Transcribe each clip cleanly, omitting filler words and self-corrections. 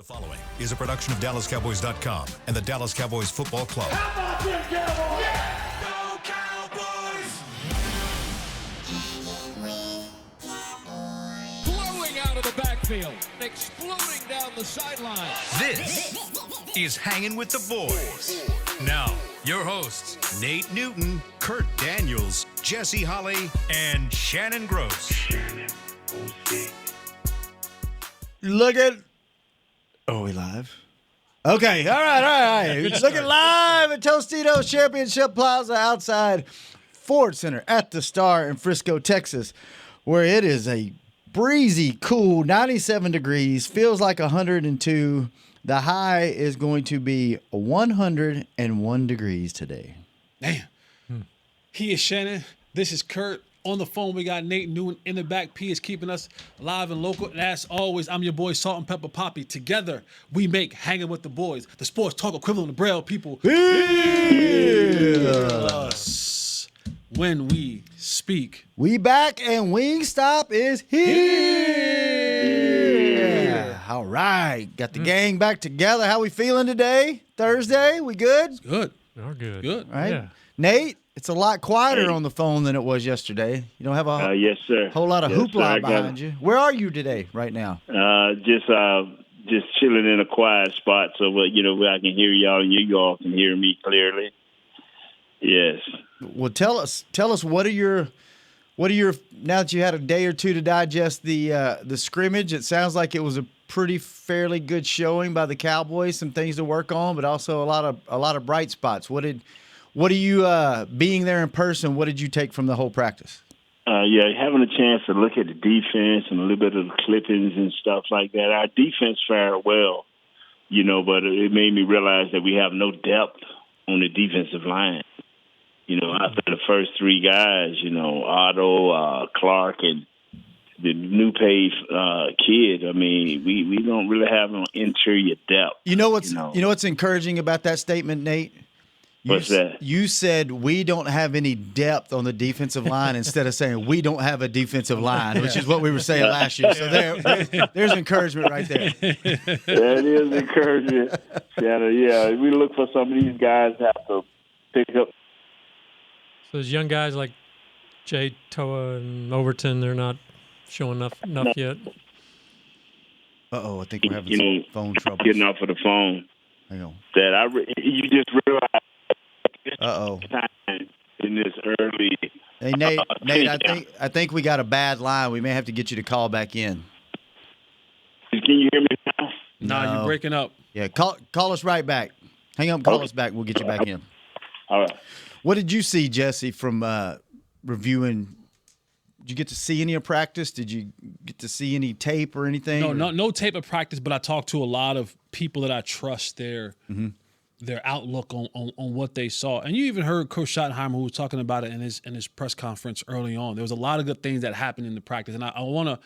The following is a production of DallasCowboys.com and the Dallas Cowboys Football Club. How about them Cowboys? Yeah! Go Cowboys! Blowing out of the backfield, exploding down the sideline. This is Hangin' with the Boys. Now, your hosts, Nate Newton, Kurt Daniels, Jesse Holley, and Shannon Gross. Look at... Oh, we live? Okay, all right. Looking live at Tostitos Championship Plaza outside Ford Center at the Star in Frisco, Texas, where it is a breezy, cool 97 degrees, feels like 102. The high is going to be 101 degrees today. Damn. He is Shannon. This is Kurt. On the phone, we got Nate Newton in the back. P is keeping us live and local. And as always, I'm your boy, Salt and Pepper Poppy. Together, we make Hanging with the Boys, the sports talk equivalent of Braille people. Us when we speak. We back and Wingstop is here. All right. Got the gang back together. How we feeling today? Thursday? We good? Good. We're good. Good. All right. Yeah. Nate, it's a lot quieter on the phone than it was yesterday. You don't have a Yes, sir. whole lot of Yes, hoopla sir. I got behind you. Where are you today, right now? Just chilling in a quiet spot so where I can hear y'all and you all can hear me clearly. Yes. Well, tell us what are your now that you had a day or two to digest the scrimmage, it sounds like it was a pretty fairly good showing by the Cowboys, some things to work on, but also a lot of bright spots. What do you being there in person, what did you take from the whole practice? Having a chance to look at the defense and a little bit of the clippings and stuff like that. Our defense fared well, but it made me realize that we have no depth on the defensive line. After the first three guys, Otto, Clark, and the new page kid, I mean, we don't really have no interior depth. You know what's encouraging about that statement, Nate? What's that? You said we don't have any depth on the defensive line instead of saying we don't have a defensive line, which is what we were saying last year. So there's encouragement right there. That is encouragement. Yeah, we look for some of these guys have to pick up. So those young guys like Jay Toa and Overton, they're not showing enough yet. I think we're having some phone trouble. Getting off of the phone. Hang on. You just realize. Time in this early. Hey Nate, I think we got a bad line. We may have to get you to call back in. Can you hear me now? No, you're breaking up. Yeah, call us right back. Hang up, call us back. We'll get you back in. All right. What did you see, Jesse, from reviewing? Did you get to see any of practice? Did you get to see any tape or anything? No tape of practice, but I talked to a lot of people that I trust their outlook on what they saw. And you even heard Coach Schottenheimer, who was talking about it in his press conference early on. There was a lot of good things that happened in the practice. And I want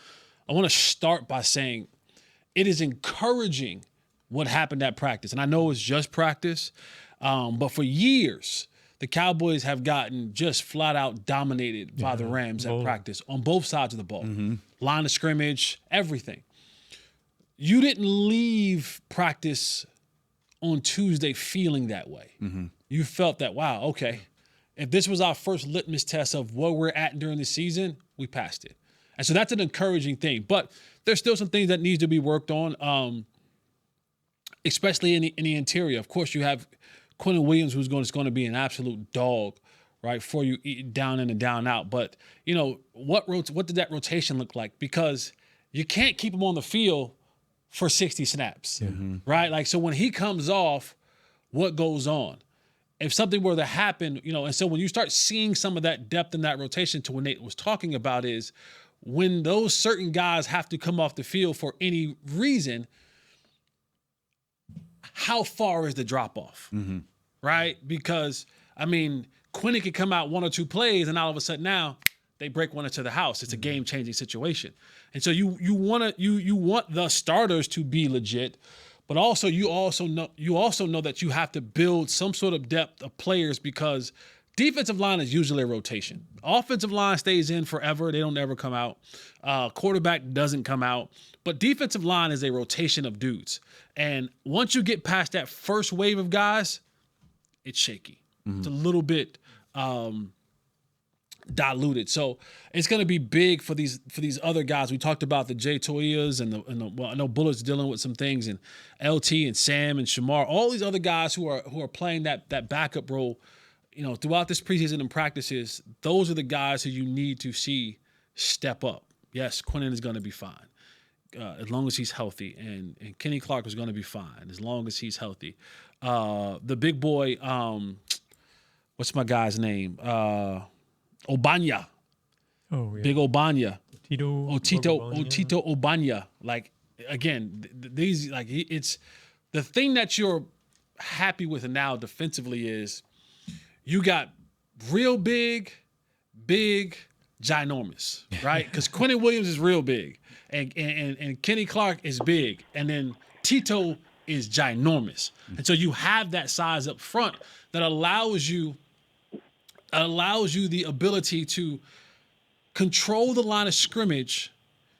to start by saying it is encouraging what happened at practice. And I know it's just practice, but for years, the Cowboys have gotten just flat out dominated by the Rams at practice on both sides of the ball. Line of scrimmage, everything. You didn't leave practice on Tuesday feeling that way. You felt that, wow, okay, if this was our first litmus test of where we're at during the season, we passed it. And so that's an encouraging thing. But there's still some things that needs to be worked on, especially in the interior. Of course, you have Quentin Williams, who's going to be an absolute dog, right, for you down in and down out. But, what did that rotation look like? Because you can't keep him on the field for 60 snaps, right? Like, so when he comes off, what goes on? If something were to happen, and so when you start seeing some of that depth in that rotation to what Nate was talking about is when those certain guys have to come off the field for any reason, how far is the drop-off, right? Because, Quentin could come out one or two plays, and all of a sudden now they break one into the house. It's a game-changing situation. And so you want the starters to be legit, but also you also know that you have to build some sort of depth of players because defensive line is usually a rotation. Offensive line stays in forever. They don't ever come out. Quarterback doesn't come out. But defensive line is a rotation of dudes. And once you get past that first wave of guys, it's shaky. It's a little bit diluted. So it's going to be big for these other guys. We talked about the Jay Toyas and the well, I know Bullett's dealing with some things, and LT and Sam and Shamar, all these other guys who are playing that backup role, throughout this preseason and practices. Those are the guys who you need to see step up. Yes, Quinnen is going to be fine as long as he's healthy, and Kenny Clark is going to be fine as long as he's healthy. The big boy, what's my guy's name? Obanya. Oh, yeah. Big Obanya. Tito Obanya. Like, again, these, like, it's the thing that you're happy with now defensively is you got real big, ginormous, right? Because Quinnen Williams is real big, and Kenny Clark is big, and then Tito is ginormous. And so you have that size up front that allows you the ability to control the line of scrimmage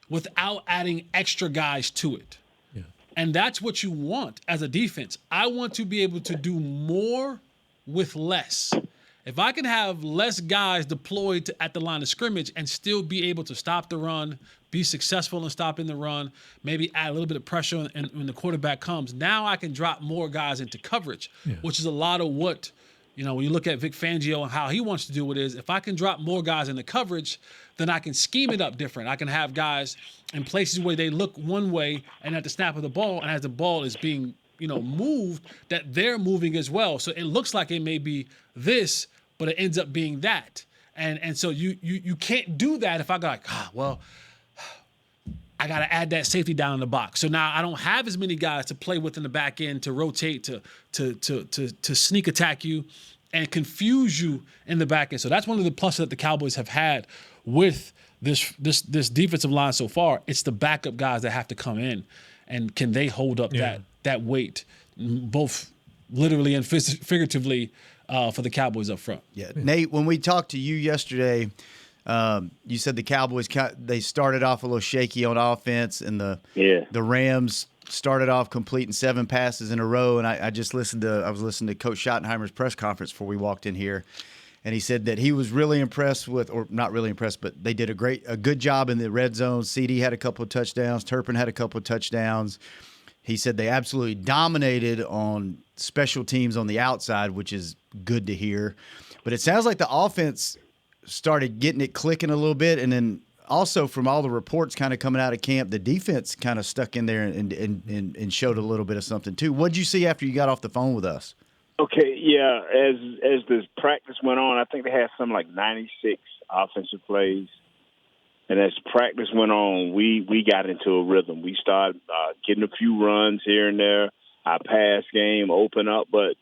without adding extra guys to it. Yeah. And that's what you want as a defense. I want to be able to do more with less. If I can have less guys deployed at the line of scrimmage and still be able to stop the run, be successful in stopping the run, maybe add a little bit of pressure when the quarterback comes, now I can drop more guys into coverage, which is a lot of what, when you look at Vic Fangio and how he wants to do it is, if I can drop more guys into coverage, then I can scheme it up different. I can have guys in places where they look one way and at the snap of the ball, and as the ball is being, moved, that they're moving as well. So it looks like it may be this, but it ends up being that. And so you can't do that if I go like, I got to add that safety down in the box. So now I don't have as many guys to play with in the back end to rotate, to sneak attack you and confuse you in the back end. So that's one of the pluses that the Cowboys have had with this defensive line so far. It's the backup guys that have to come in, and can they hold up that weight, both literally and figuratively, for the Cowboys up front. Yeah, Nate, when we talked to you yesterday, you said the Cowboys, they started off a little shaky on offense, and the Rams started off completing 7 passes in a row. And I was listening to Coach Schottenheimer's press conference before we walked in here, and he said that he was really impressed with, or not really impressed, but they did a good job in the red zone. CD had a couple of touchdowns. Turpin had a couple of touchdowns. He said they absolutely dominated on special teams on the outside, which is good to hear. But it sounds like the offense started getting it clicking a little bit, and then also from all the reports kind of coming out of camp, the defense kind of stuck in there and showed a little bit of something too. What did you see after you got off the phone with us? Okay, yeah. As the practice went on, I think they had something like 96 offensive plays. And as practice went on, we got into a rhythm. We started getting a few runs here and there. Our pass game opened up. But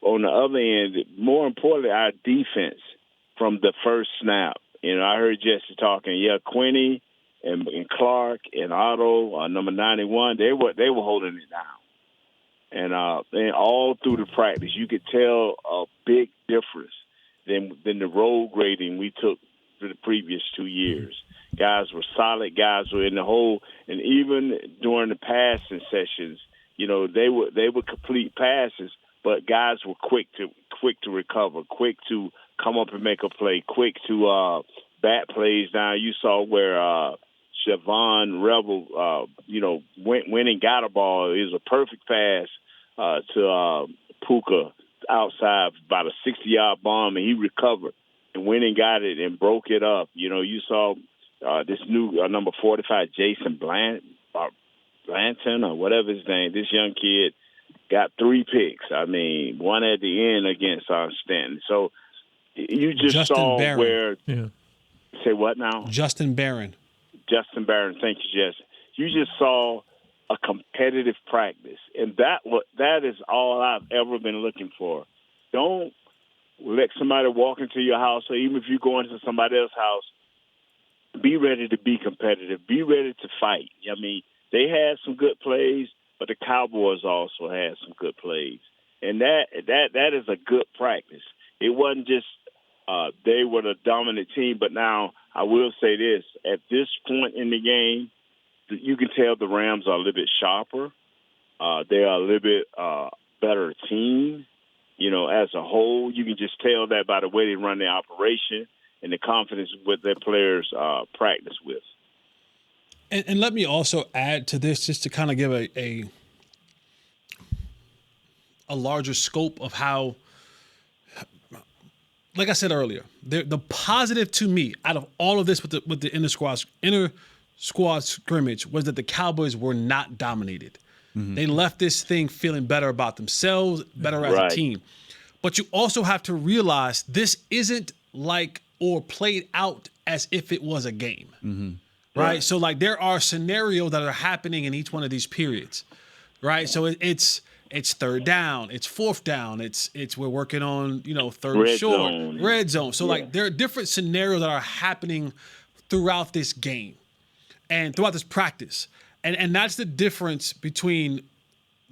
on the other end, more importantly, our defense from the first snap. I heard Jesse talking. Yeah, Quinny and Clark and Otto, number 91, they were holding it down. And all through the practice, you could tell a big difference than the road grading we took for the previous 2 years. Guys were solid. Guys were in the hole, and even during the passing sessions, they would complete passes, but guys were quick to recover, quick to come up and make a play, quick to bat plays down. You saw where Siobhan Rebel, went and got a ball. It was a perfect pass to Puka outside, about a 60-yard bomb, and he recovered and went and got it and broke it up. You saw this new number 45, Jason Blanton or whatever his name, this young kid got 3 picks. I mean, one at the end against Stanton. So you just Justin saw Barron. where – say what now? Justin Barron. Thank you, Jesse. You just saw a competitive practice, and that is all I've ever been looking for. Don't let somebody walk into your house, or even if you go into somebody else's house, be ready to be competitive. Be ready to fight. I mean, they had some good plays, but the Cowboys also had some good plays, and that is a good practice. It wasn't just they were the dominant team. But now I will say this: at this point in the game, you can tell the Rams are a little bit sharper. They are a little bit better team. As a whole, you can just tell that by the way they run their operation and the confidence with their players practice with. And let me also add to this, just to kind of give a larger scope of how, like I said earlier, the positive to me out of all of this with the inter squad scrimmage was that the Cowboys were not dominated. Mm-hmm. They left this thing feeling better about themselves, better as a team. But you also have to realize this isn't like or played out as if it was a game. Mm-hmm. Right? So, like, there are scenarios that are happening in each one of these periods, right? So it's third down, it's fourth down, it's we're working on, third and short, red zone. So, like, there are different scenarios that are happening throughout this game and throughout this practice. And that's the difference between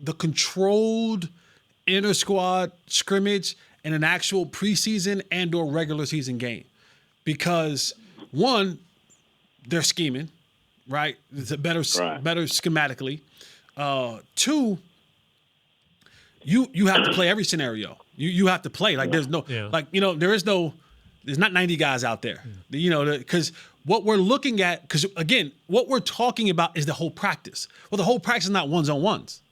the controlled inter-squad scrimmage and an actual preseason and or regular season game. Because, one, they're scheming, right? It's a better schematically. Two, you have to play every scenario. You have to play. Like there's no there's not 90 guys out there. Because what we're looking at, because again, what we're talking about is the whole practice. Well, the whole practice is not ones-on-ones.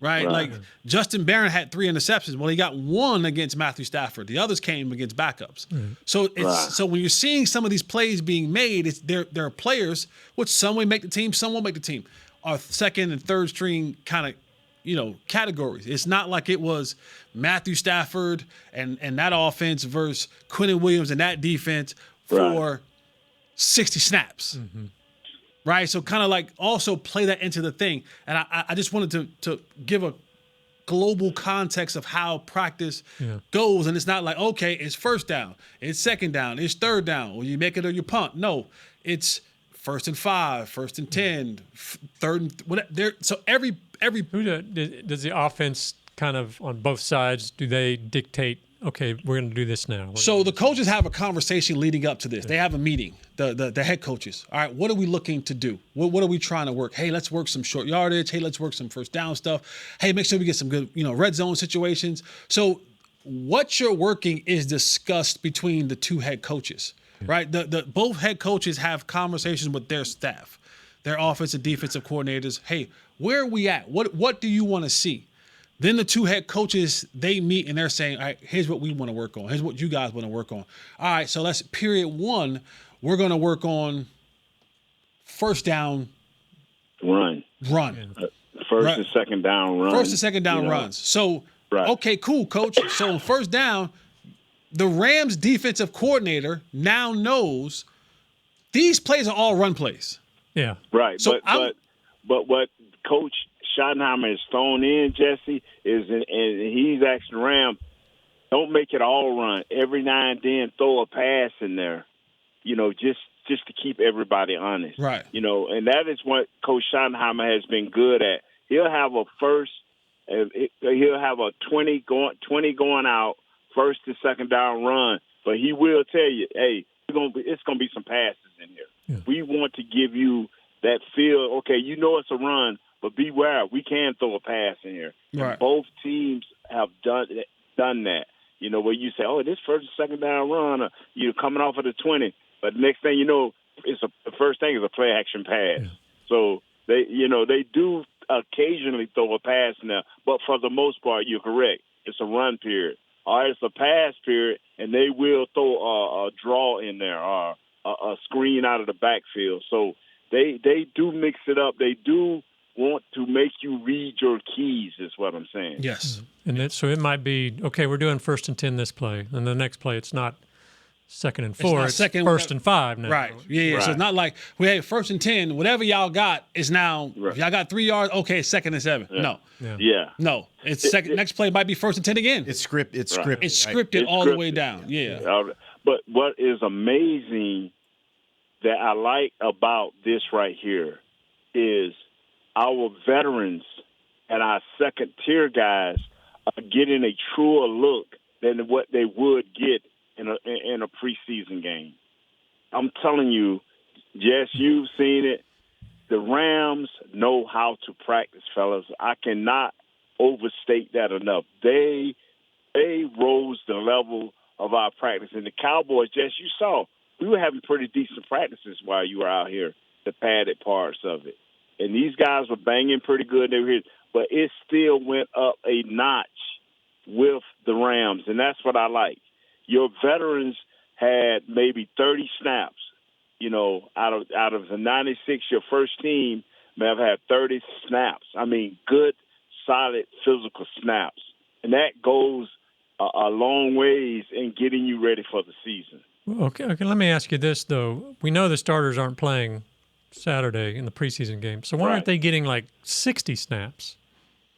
Right? Like Justin Barron had 3 interceptions. Well, he got 1 against Matthew Stafford. The others came against backups. So when you're seeing some of these plays being made, there are players, which some will make the team, some won't make the team, are second and third string kind of, categories. It's not like it was Matthew Stafford and that offense versus Quinnen Williams and that defense for 60 snaps. Mm-hmm. Right, so kind of like also play that into the thing, and I just wanted to give a global context of how practice goes, and it's not like okay, it's first down, it's second down, it's third down, or you make it or you punt. No, it's 1st and 5, 1st and 10, third and whatever. So every does the offense kind of on both sides? Do they dictate? Okay, we're going to do this now. So the coaches have a conversation leading up to this. They have a meeting, the head coaches. All right, what are we looking to do? What are we trying to work? Hey, let's work some short yardage. Hey, let's work some first down stuff. Hey, make sure we get some good, red zone situations. So what you're working is discussed between the 2 head coaches, right? The both head coaches have conversations with their staff, their offensive and defensive coordinators. Hey, where are we at? What do you want to see? Then the 2 head coaches, they meet and they're saying, all right, here's what we want to work on. Here's what you guys want to work on. All right, so let's period 1. We're going to work on first down run. First and second down run. First and second down runs. So, okay, cool, coach. So on first down, the Rams defensive coordinator now knows these plays are all run plays. Yeah. Right. So but what Coach Schottenheimer has thrown in, Jesse, and he's asking Rams, don't make it all run. Every now and then throw a pass in there, just to keep everybody honest. Right. And that is what Coach Schottenheimer has been good at. He'll have a 20 going out, first and second down run, but he will tell you, hey, it's going to be some passes in here. Yeah. We want to give you that feel, okay, it's a run, but beware, we can throw a pass in here. Right. And both teams have done that. Where you say, oh, this first and second down run, you're coming off of the 20, but the next thing you know, the first thing is a play action pass. Yeah. So they do occasionally throw a pass in there, but for the most part, you're correct. It's a run period. Or it's a pass period, and they will throw a draw in there or a screen out of the backfield. So they do mix it up. They do want to make you read your keys, is what I'm saying. Yes. And so it might be, okay, we're doing 1st and 10 this play, and the next play it's not 2nd and 4, it's 1st and 5 now. Right. Yeah. Right. So it's not like, hey, 1st and 10, whatever y'all got is now, if y'all got 3 yards, okay, 2nd and 7. Yeah. No. Yeah. No. It's next play might be 1st and 10 again. It's scripted. It's scripted all the way down. Yeah. But what is amazing that I like about this right here is our veterans and our second-tier guys are getting a truer look than what they would get in a preseason game. I'm telling you, Jess, you've seen it. The Rams know how to practice, fellas. I cannot overstate that enough. They rose the level of our practice. And the Cowboys, Jess, you saw, we were having pretty decent practices while you were out here, the padded parts of it. And these guys were banging pretty good. They were here, but it still went up a notch with the Rams, and that's what I like. Your veterans had maybe 30 snaps. You know, out of the 96, your first team may have had 30 snaps. I mean, good, solid physical snaps. And that goes a long ways in getting you ready for the season. Okay, let me ask you this, though. We know the starters aren't playing Saturday in the preseason game, so why aren't they getting like 60 snaps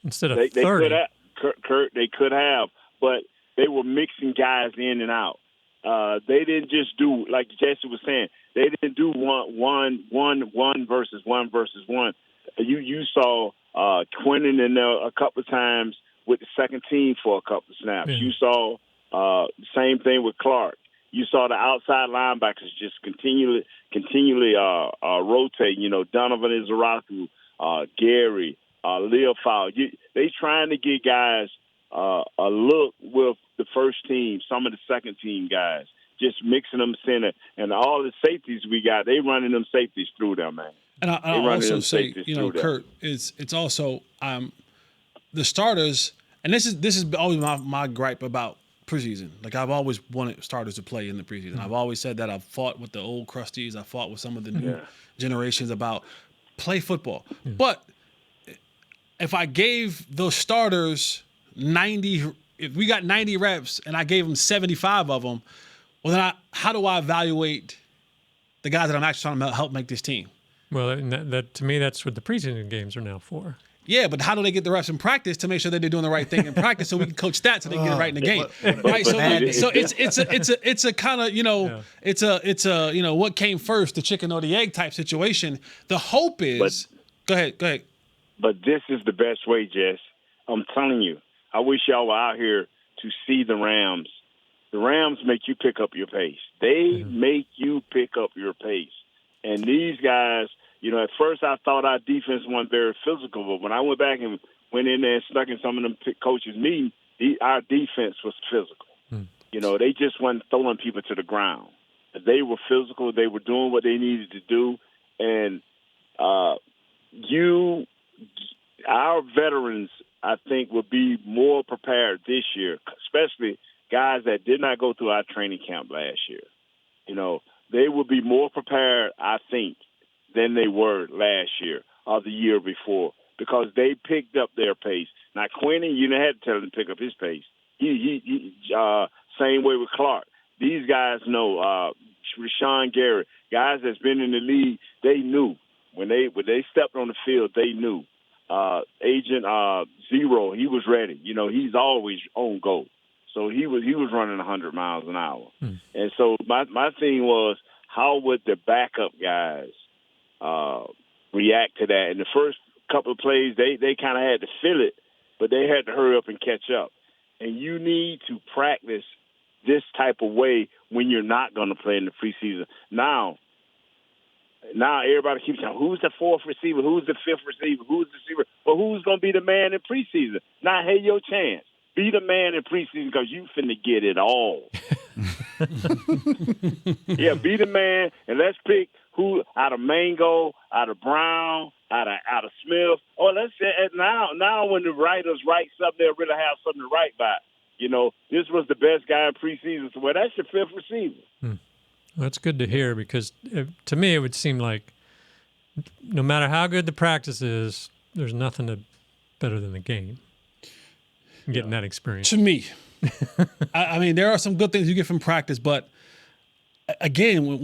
instead of 30? They could have, Kurt, they could have, but they were mixing guys in and out. They didn't just do, like Jesse was saying, they didn't do one versus one. You saw Quentin in there a couple of times with the second team for a couple of snaps. Yeah. You saw same thing with Clark. You saw the outside linebackers just continually rotate. You know, Donovan Izaraku, Gary, Leofold. They trying to get guys a look with the first team, some of the second team guys, just mixing them center. And all the safeties we got, they running them safeties through there, man. And I also say, you know, Kurt, it's also the starters, and this is always my gripe about preseason. Like, I've always wanted starters to play in the preseason. I've always said that. I've fought with the old crusties. I fought with some of the new generations about play football. But if I gave those starters 90, if we got 90 reps and I gave them 75 of them, well, then how do I evaluate the guys that I'm actually trying to help make this team? Well, and that to me, that's what the preseason games are now for. Yeah, but how do they get the reps in practice to make sure that they're doing the right thing in practice so we can coach stats and they get it right in the game? Right. So it's a kind of, you know, it's a you know, what came first, the chicken or the egg type situation. The hope is go ahead. But this is the best way, Jess. I'm telling you. I wish y'all were out here to see the Rams. The Rams make you pick up your pace. They make you pick up your pace. And these guys, you know, at first I thought our defense wasn't very physical, but when I went back and went in there and stuck in some of them coaches' meetings, our defense was physical. You know, they just weren't throwing people to the ground. They were physical. They were doing what they needed to do. And our veterans, I think, will be more prepared this year, especially guys that did not go through our training camp last year. You know, they will be more prepared, I think, than they were last year or the year before because they picked up their pace. Now, Quentin, you didn't have to tell him to pick up his pace. Same way with Clark. These guys know. Rashawn Gary, guys that's been in the league, they knew. When they stepped on the field, they knew. Agent Zero, he was ready. You know, he's always on go. So he was running 100 miles an hour. And so my thing was, how would the backup guys react to that? In the first couple of plays, they kind of had to feel it, but they had to hurry up and catch up. And you need to practice this type of way when you're not going to play in the preseason. Now everybody keeps saying, who's the fourth receiver? Who's the fifth receiver? Who's the receiver? Well, who's going to be the man in preseason? Now, hey, your chance. Be the man in preseason because you finna get it all. Yeah, be the man, and let's pick who out of Mango, out of Brown, out of Smith. Oh, let's say now when the writers write something, they'll really have something to write by. You know, this was the best guy in preseason. So, well, that's your fifth receiver. Well, that's good to hear because to me it would seem like no matter how good the practice is, there's nothing better than the game. Getting that experience. To me, I mean, there are some good things you get from practice, but again,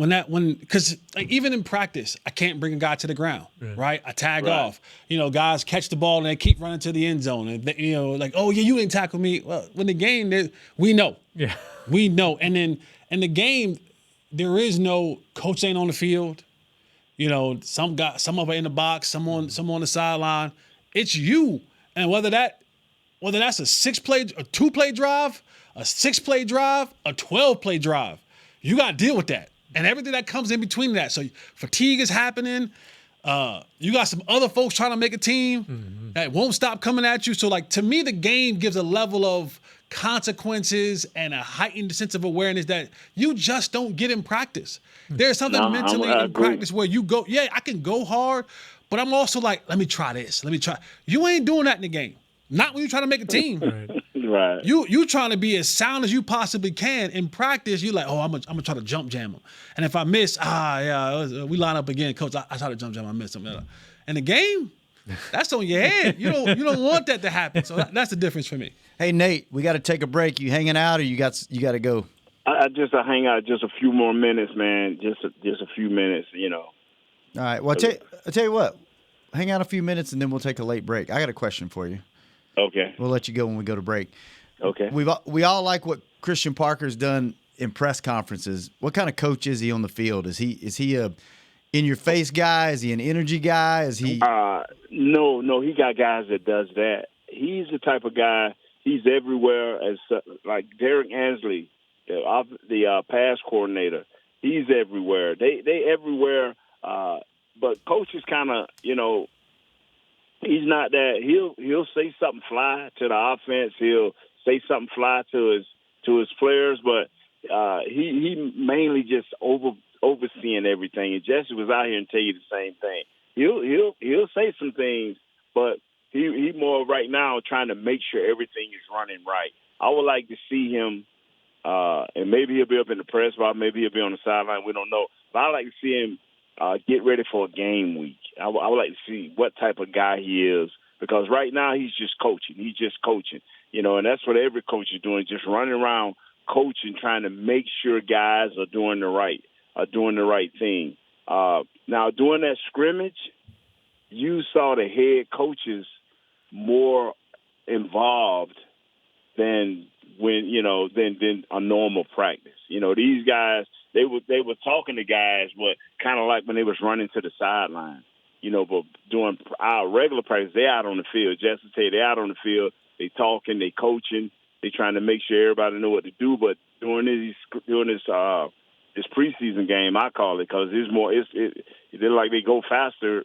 because like, even in practice, I can't bring a guy to the ground, right? I tag off. You know, guys catch the ball and they keep running to the end zone, and they, you know, like, oh yeah, you didn't tackle me. Well, when the game, we know, we know, and then in the game, there is no coach ain't on the field. You know, some of it in the box, some on the sideline. It's you, and whether that's a 6-play, a 2-play drive, a 6-play drive, a 12-play drive. You got to deal with that and everything that comes in between that. So fatigue is happening. You got some other folks trying to make a team that won't stop coming at you. So, like, to me, the game gives a level of consequences and a heightened sense of awareness that you just don't get in practice. There's something mentally in practice where you go, yeah, I can go hard, but I'm also like, let me try this. Let me try. You ain't doing that in the game. Not when you're trying to make a team. Right. You trying to be as sound as you possibly can. In practice, you're like, oh, I'm gonna try to jump jam him. And if I miss, we line up again, coach. I try to jump jam, I miss him. In the game, that's on your head. You don't want that to happen. So that's the difference for me. Hey, Nate, we got to take a break. You hanging out, or you got to go? I hang out just a few more minutes, man. Just a few minutes, All right. Well, I'll tell you what. Hang out a few minutes, and then we'll take a late break. I got a question for you. Okay. We'll let you go when we go to break. Okay. We all like what Christian Parker's done in press conferences. What kind of coach is he on the field? Is he a in-your-face guy? Is he an energy guy? Is he? No. He got guys that does that. He's the type of guy. He's everywhere, as like Derek Ansley, the pass coordinator. He's everywhere. They everywhere. But coach is kind of, he's not that. He'll say something fly to the offense. He'll say something fly to his players, but he mainly just overseeing everything. And Jesse was out here and tell you the same thing. He'll say some things, but he more right now trying to make sure everything is running right. I would like to see him, and maybe he'll be up in the press box, maybe he'll be on the sideline. We don't know, but I would like to see him get ready for a game week. I would like to see what type of guy he is, because right now he's just coaching. And that's what every coach is doing, just running around coaching, trying to make sure guys are doing the right thing. Now, during that scrimmage, you saw the head coaches more involved than than a normal practice. These guys, they were talking to guys, but kind of like when they was running to the sideline. But doing our regular practice, they out on the field. Just to say, they out on the field, they talking, they coaching, they trying to make sure everybody know what to do. But during this preseason game, I call it, because they're like they go faster.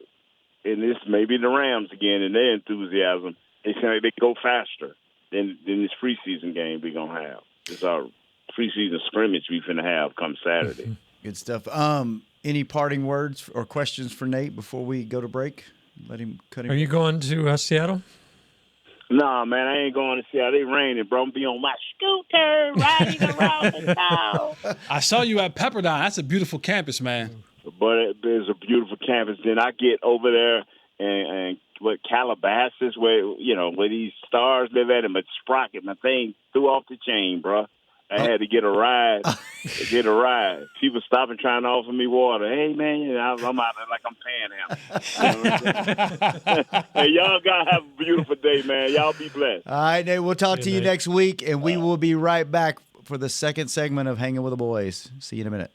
And this maybe the Rams again and their enthusiasm. They say they go faster than this preseason game we're gonna have. It's our preseason scrimmage we finna have come Saturday. Good stuff. Any parting words or questions for Nate before we go to break? Let him cut him. Are you going to Seattle? Nah, man, I ain't going to Seattle. They raining, bro. I'm be on my scooter riding around the town. I saw you at Pepperdine. That's a beautiful campus, man. But it's a beautiful campus. Then I get over there and what Calabasas, where these stars live at, and but Sprocket, my thing threw off the chain, bro. I had to get a ride. People stopping trying to offer me water. Hey, man, I'm out there like I'm paying him. Hey, y'all got to have a beautiful day, man. Y'all be blessed. All right, Nate, we'll talk to you next week, and we will be right back for the second segment of Hanging with the Boys. See you in a minute.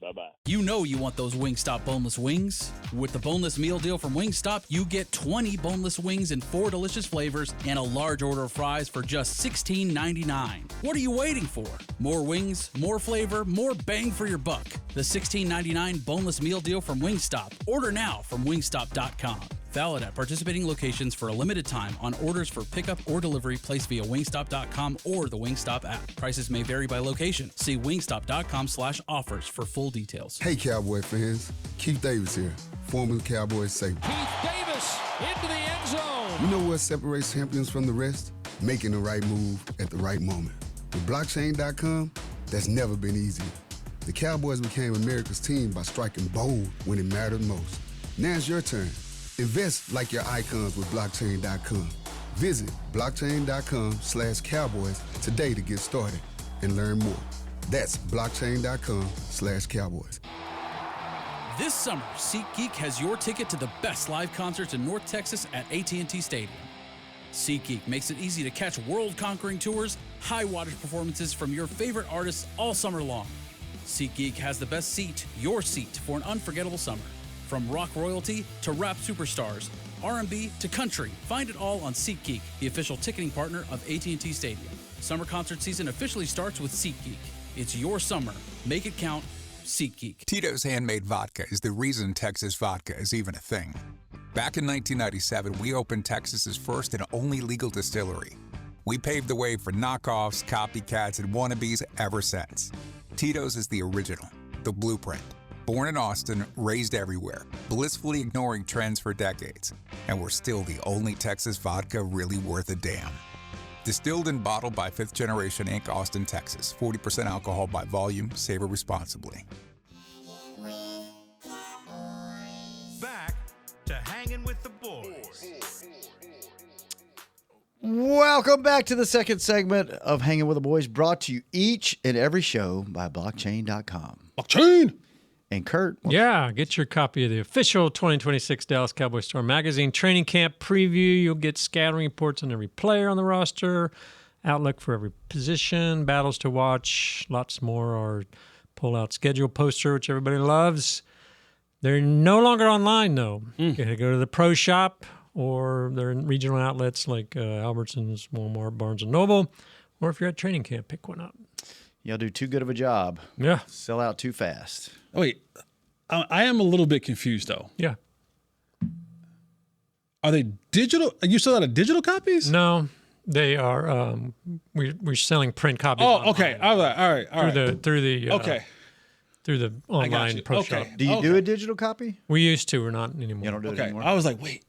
Bye-bye. You know you want those Wingstop boneless wings. With the boneless meal deal from Wingstop, you get 20 boneless wings in 4 delicious flavors and a large order of fries for just $16.99. What are you waiting for? More wings, more flavor, more bang for your buck. The $16.99 boneless meal deal from Wingstop. Order now from wingstop.com. Valid at participating locations for a limited time on orders for pickup or delivery placed via wingstop.com or the Wingstop app. Prices may vary by location. See wingstop.com/offers for full details. Hey, Cowboy fans. Keith Davis here, former Cowboys safety. Keith Davis into the end zone. You know what separates champions from the rest? Making the right move at the right moment. With blockchain.com, that's never been easier. The Cowboys became America's team by striking bold when it mattered most. Now it's your turn. Invest like your icons with blockchain.com. Visit blockchain.com/Cowboys today to get started and learn more. That's blockchain.com/Cowboys. This summer, SeatGeek has your ticket to the best live concerts in North Texas at AT&T Stadium. SeatGeek makes it easy to catch world-conquering tours, high-wattage performances from your favorite artists all summer long. SeatGeek has the best seat, your seat, for an unforgettable summer. From rock royalty to rap superstars, R&B to country, find it all on SeatGeek, the official ticketing partner of AT&T Stadium. Summer concert season officially starts with SeatGeek. It's your summer. Make it count. SeatGeek. Tito's Handmade Vodka is the reason Texas vodka is even a thing. Back in 1997, we opened Texas's first and only legal distillery. We paved the way for knockoffs, copycats, and wannabes ever since. Tito's is the original, the blueprint. Born in Austin, raised everywhere, blissfully ignoring trends for decades. And we're still the only Texas vodka really worth a damn. Distilled and bottled by 5th Generation Inc., Austin, Texas. 40% alcohol by volume. Savor responsibly. Back to Hanging with the Boys. Welcome back to the second segment of Hanging with the Boys, brought to you each and every show by blockchain.com. Blockchain! And Kurt. Yeah, get your copy of the official 2026 Dallas Cowboys Store magazine training camp preview. You'll get scouting reports on every player on the roster, outlook for every position, battles to watch, lots more. Our pull-out schedule poster, which everybody loves. They're no longer online, though. You gotta go to the Pro Shop, or they're in regional outlets like Albertsons, Walmart, Barnes & Noble, or if you're at training camp, pick one up. Y'all do too good of a job. Yeah. Sell out too fast. Oh, wait, I am a little bit confused, though. Yeah. Are they digital? Are you still out of digital copies? No, they are. We're selling print copies. Oh, okay. All right. Through the Okay. through the online Pro Shop. Do you do a digital copy? We used to. We're not anymore. You don't do it Okay. anymore? I was like, wait.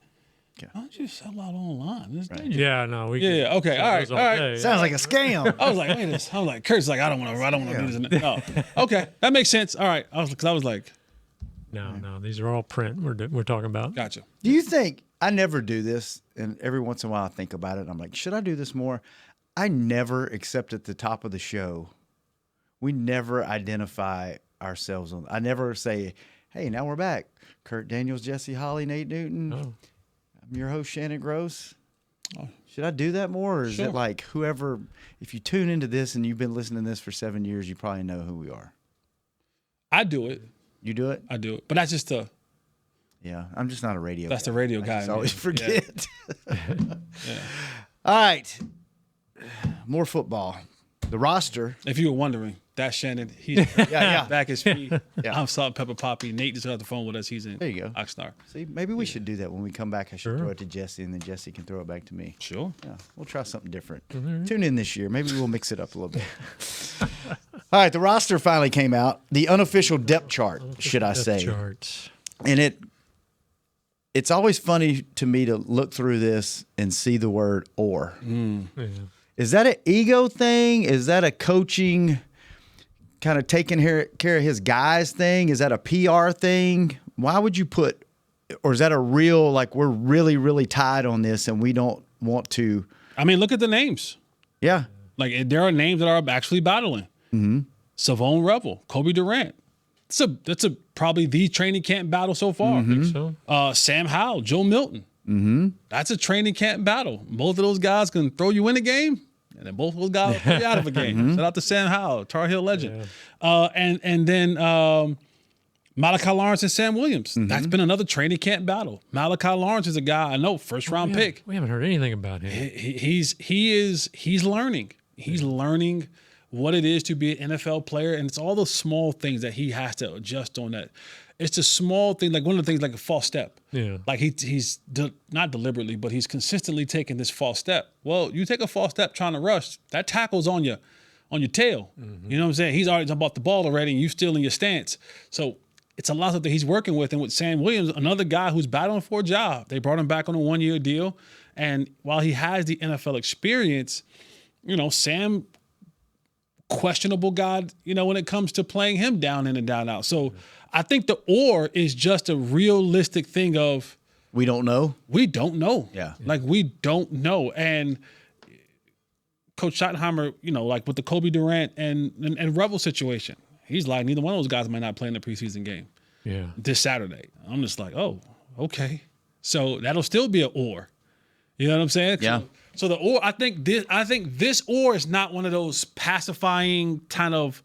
Why don't you sell out online? This digital. Yeah, no, we. Yeah. Okay. sell All right. those All right. day. Sounds like a scam. I was like, wait a minute. I was like, Kurt's like, I don't want to do this. No. Okay. That makes sense. All right. I was like, No, these are all print. We're talking about. gotcha. Do you think, I never do this, and every once in a while I think about it, and I'm like, should I do this more? I never, except at the top of the show, we never identify ourselves. I never say, hey, now we're back. Kurt Daniels, Jesse Holly, Nate Newton. Oh. I'm your host, Shannon Gross. Should I do that more? Or is Sure. it like whoever, if you tune into this and you've been listening to this for 7 years, you probably know who we are. I do it. You do it? I do it. But that's just Yeah, I'm just not a radio that's guy. the radio I guy. just in me. always Yeah. forget. All right. More football. The roster. If you were wondering, that's Shannon. He's Yeah. back his feet. Yeah. I'm Salt Pepper Poppy. Nate just got off the phone with us. He's in There you go. Oxnard. See, maybe we should do that when we come back. I should Sure. throw it to Jesse, and then Jesse can throw it back to me. Sure. Yeah, we'll try something different. Tune in this year. Maybe we'll mix it up a little bit. All right, the roster finally came out. The unofficial depth chart, should I say. Charts. And it's always funny to me to look through this and see the word or. Yeah. Is that an ego thing? Is that a coaching kind of taking care of his guys thing? Is that a PR thing? Why would you put, or is that a real, like, we're really, really tied on this and we don't want to? I mean, look at the names. Yeah. Like, there are names that are actually battling. Mm-hmm. Savon Rebel, Kobe Durant. That's probably the training camp battle so far. I think so. Sam Howell, Joe Milton. Mm-hmm. That's a training camp battle. Both of those guys can throw you in a game, and then both of those guys will throw you out of a game. Shout out to Sam Howell, Tar Heel legend. Yeah. And then Malachi Lawrence and Sam Williams. Mm-hmm. That's been another training camp battle. Malachi Lawrence is a guy I know, first round pick. We haven't heard anything about him. He's learning. He's learning what it is to be an NFL player, and it's all those small things that he has to adjust on. That it's a small thing, like one of the things, like a false step. Yeah, like he's not deliberately, but he's consistently taking this false step. Well, you take a false step trying to rush, that tackle's on your tail. Mm-hmm. You know what I'm saying? He's already about the ball already, and you still in your stance. So it's a lot that he's working with. And with Sam Williams, another guy who's battling for a job, they brought him back on a 1-year deal, and while he has the NFL experience, you know, Sam, questionable guy, you know, when it comes to playing him down in and down out. So I think the or is just a realistic thing of we don't know. We don't know. Yeah. Like we don't know. And Coach Schottenheimer, you know, like with the Kobe Durant and Rebel situation, he's like, neither one of those guys might not play in the preseason game. Yeah. This Saturday. I'm just like, oh, okay. So that'll still be an or. You know what I'm saying? Yeah. So the or, I think this or is not one of those pacifying kind of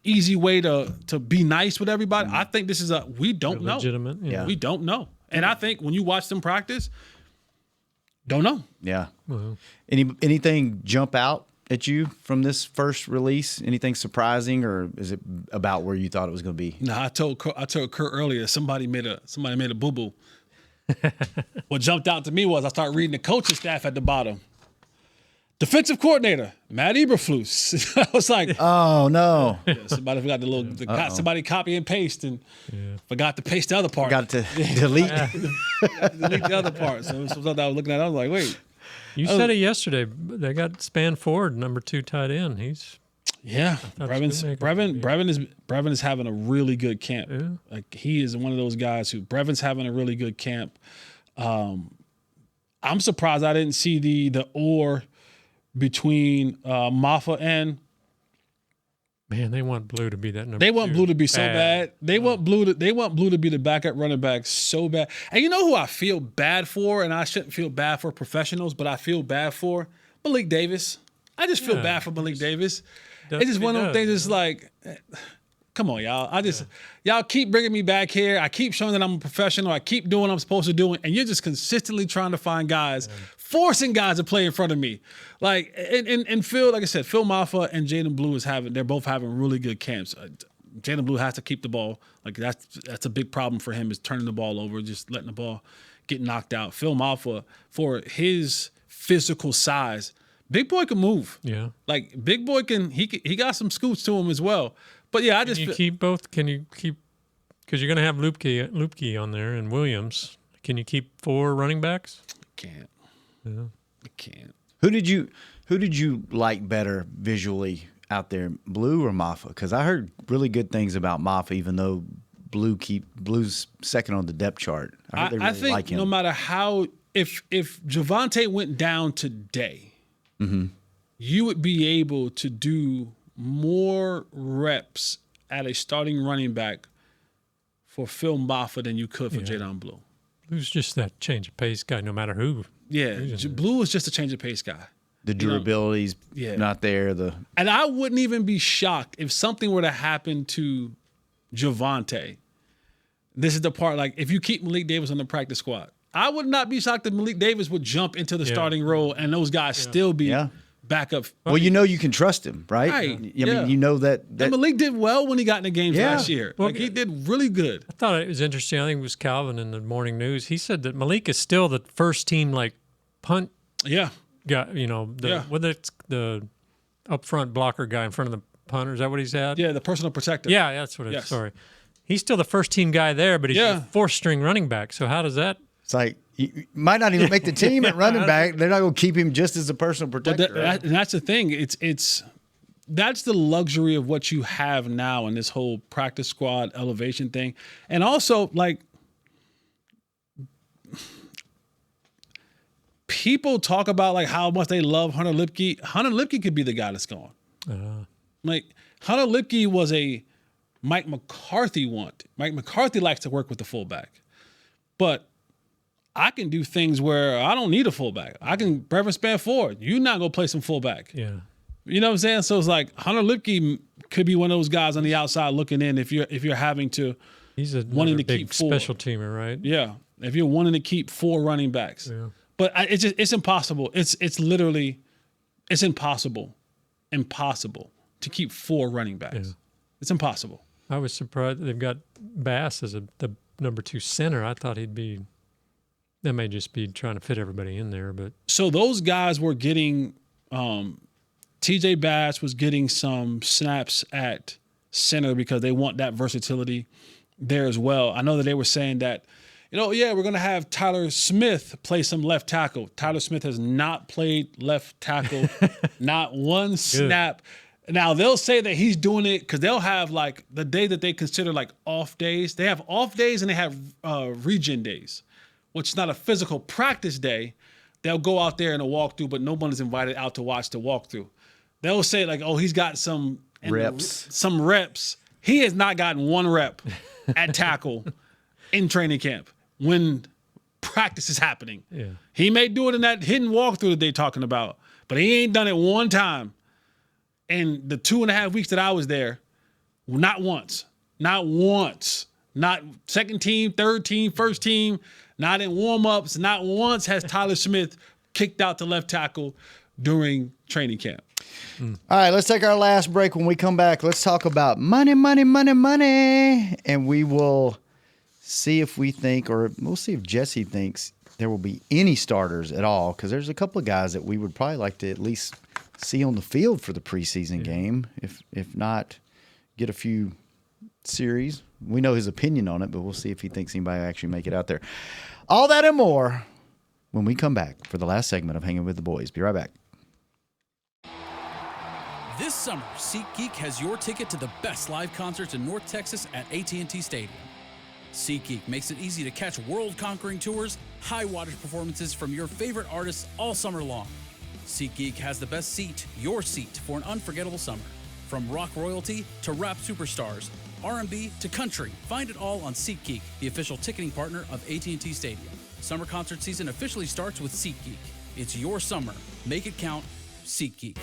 easy way to be nice with everybody. I think this is we don't know. Legitimate. Yeah. We don't know. And I think when you watch them practice, Don't know. Yeah. Anything jump out at you from this first release? Anything surprising, or is it about where you thought it was going to be? No, I told Kurt earlier. Somebody made a boo boo. What jumped out to me was I started reading the coaching staff at the bottom. Defensive coordinator Matt Eberflus. I was like, oh no! Yeah, somebody forgot somebody copy and paste and forgot to paste the other part. Got to delete. Delete the other part. So something I was looking at, I was like, wait. You said it yesterday. They got Span Ford, number 2 tight end. Brevin is having a really good camp. Yeah. Like he is one of those guys who Brevin's having a really good camp. I'm surprised I didn't see the or between Maffa and. Man, they want Blue to be that number. They want 2. Blue to be so bad. They want Blue to be the backup running back so bad. And you know who I feel bad for, and I shouldn't feel bad for professionals, but I feel bad for Malik Davis. I just feel bad for Malik Davis. It's just one of those things. It's like, come on, y'all. Y'all keep bringing me back here. I keep showing that I'm a professional. I keep doing what I'm supposed to do, and you're just consistently trying to find guys, forcing guys to play in front of me. Like, and Phil, like I said, Phil Maffa and Jaden Blue they're both having really good camps. Jaden Blue has to keep the ball. Like that's a big problem for him, is turning the ball over, just letting the ball get knocked out. Phil Maffa, for his physical size, big boy can move. Yeah. Like big boy he got some scoots to him as well. But yeah, Can you keep both? Can you keep, because you're going to have Lupke on there and Williams. Can you keep 4 running backs? Can't. Yeah. I can't. Who did you like better visually out there, Blue or Maffa? Because I heard really good things about Maffa, even though Blue's second on the depth chart. I heard they really think like him. No matter how, if Javonte went down today, you would be able to do more reps at a starting running back for Phil Maffa than you could for Jadon Blue. Blue's just that change of pace guy, no matter who. Yeah, Blue is just a change of pace guy. The durability's not there. And I wouldn't even be shocked if something were to happen to Javonte. This is the part, like, if you keep Malik Davis on the practice squad, I would not be shocked if Malik Davis would jump into the starting role and those guys still be backup. Well, you know you can trust him, right? Right. I mean, you know that and Malik did well when he got in the games last year. Well, he did really good. I thought it was interesting. I think it was Calvin in the morning news. He said that Malik is still the first team, like, punt guy, the up front blocker guy in front of the punter. Is that what he's had? Yeah, the personal protector. Yeah, that's what it is. Sorry. He's still the first team guy there, but he's a 4th string running back. So how does that? It's like, he might not even make the team at running back. They're not going to keep him just as a personal protector. And that's the thing. That's the luxury of what you have now in this whole practice squad elevation thing. And also, like, people talk about, like, how much they love Hunter Lipke. Hunter Lipke could be the guy that's gone. Like, Hunter Lipke was a Mike McCarthy want. Mike McCarthy likes to work with the fullback. But I can do things where I don't need a fullback. I can Brevin Span Ford. You're not going to play some fullback. Yeah. You know what I'm saying? So it's like Hunter Lipke could be one of those guys on the outside looking in if you're having to. He's wanting to big keep 4 special teamer, right? Yeah. If you're wanting to keep 4 running backs. Yeah. But it's impossible. It's literally impossible to keep 4 running backs. Yeah. It's impossible. I was surprised they've got Bass as the number 2 center. I thought he'd be. That may just be trying to fit everybody in there, but so those guys were getting. TJ Bass was getting some snaps at center because they want that versatility there as well. I know that they were saying that, we're going to have Tyler Smith play some left tackle. Tyler Smith has not played left tackle, not one snap. Now, they'll say that he's doing it because they'll have, like, the day that they consider, like, off days. They have off days and they have regen days, which is not a physical practice day. They'll go out there in a walkthrough, but no one is invited out to watch the walkthrough. They'll say, like, oh, he's got some reps. He has not gotten 1 rep at tackle in training camp when practice is happening. Yeah. He may do it in that hidden walkthrough that they're talking about, but he ain't done it 1 time. In the 2.5 weeks that I was there, not once Not second team, third team, first team. Not in warm-ups. Not once has Tyler Smith kicked out to left tackle during training camp. All right, let's take our last break. When we come back, let's talk about money, money, money, money. And we will see if we think, or we'll see if Jesse thinks there will be any starters at all, because there's a couple of guys that we would probably like to at least see on the field for the preseason game, if not get a few series. We know his opinion on it, but we'll see if he thinks anybody will actually make it out there. All that and more when we come back for the last segment of Hanging with the Boys. Be right back. This summer, SeatGeek has your ticket to the best live concerts in North Texas at AT&T Stadium. SeatGeek makes it easy to catch world-conquering tours, high-wattage performances from your favorite artists all summer long. SeatGeek has the best seat, your seat, for an unforgettable summer. From rock royalty to rap superstars, R&B to country, find it all on SeatGeek, the official ticketing partner of AT&T Stadium. Summer concert season officially starts with SeatGeek. It's your summer. Make it count. SeatGeek.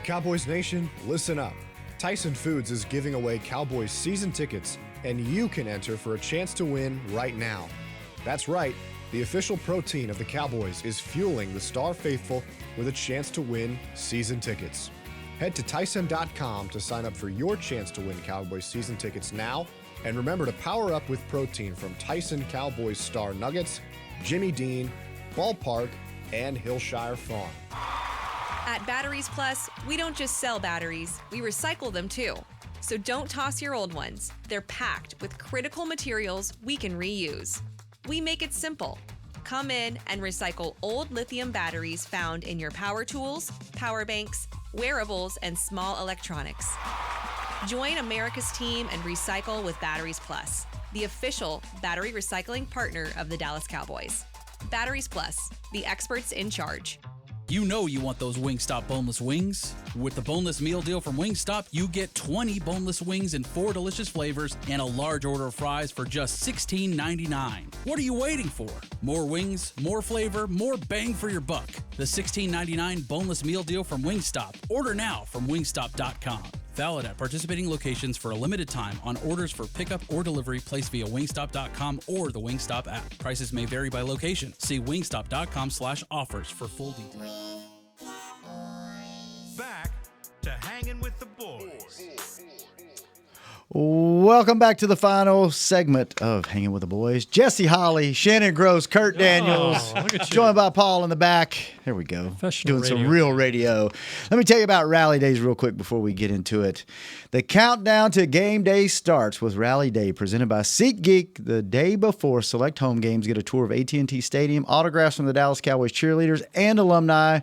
Cowboys Nation, listen up. Tyson Foods is giving away Cowboys season tickets, and you can enter for a chance to win right now. That's right, the official protein of the Cowboys is fueling the Star Faithful with a chance to win season tickets. Head to Tyson.com to sign up for your chance to win Cowboys season tickets now, and remember to power up with protein from Tyson Cowboys Star Nuggets, Jimmy Dean, Ballpark, and Hillshire Farm. At Batteries Plus, we don't just sell batteries, we recycle them too. So don't toss your old ones. They're packed with critical materials we can reuse. We make it simple. Come in and recycle old lithium batteries found in your power tools, power banks, wearables, and small electronics. Join America's team and recycle with Batteries Plus, the official battery recycling partner of the Dallas Cowboys. Batteries Plus, the experts in charge. You know you want those Wingstop boneless wings. With the boneless meal deal from Wingstop, you get 20 boneless wings in 4 delicious flavors and a large order of fries for just $16.99. What are you waiting for? More wings, more flavor, more bang for your buck. The $16.99 boneless meal deal from Wingstop. Order now from wingstop.com. Valid at participating locations for a limited time on orders for pickup or delivery placed via wingstop.com or the Wingstop app. Prices may vary by location. See wingstop.com/offers for full details. Back to Hanging with the Boys. Welcome back to the final segment of Hanging with the Boys. Jesse Holly, Shannon Gross, Kurt Daniels, joined by Paul in the back. There we go. Doing some real radio. Let me tell you about Rally Days real quick before we get into it. The countdown to game day starts with Rally Day, presented by SeatGeek. The day before select home games, get a tour of AT&T Stadium, autographs from the Dallas Cowboys cheerleaders and alumni,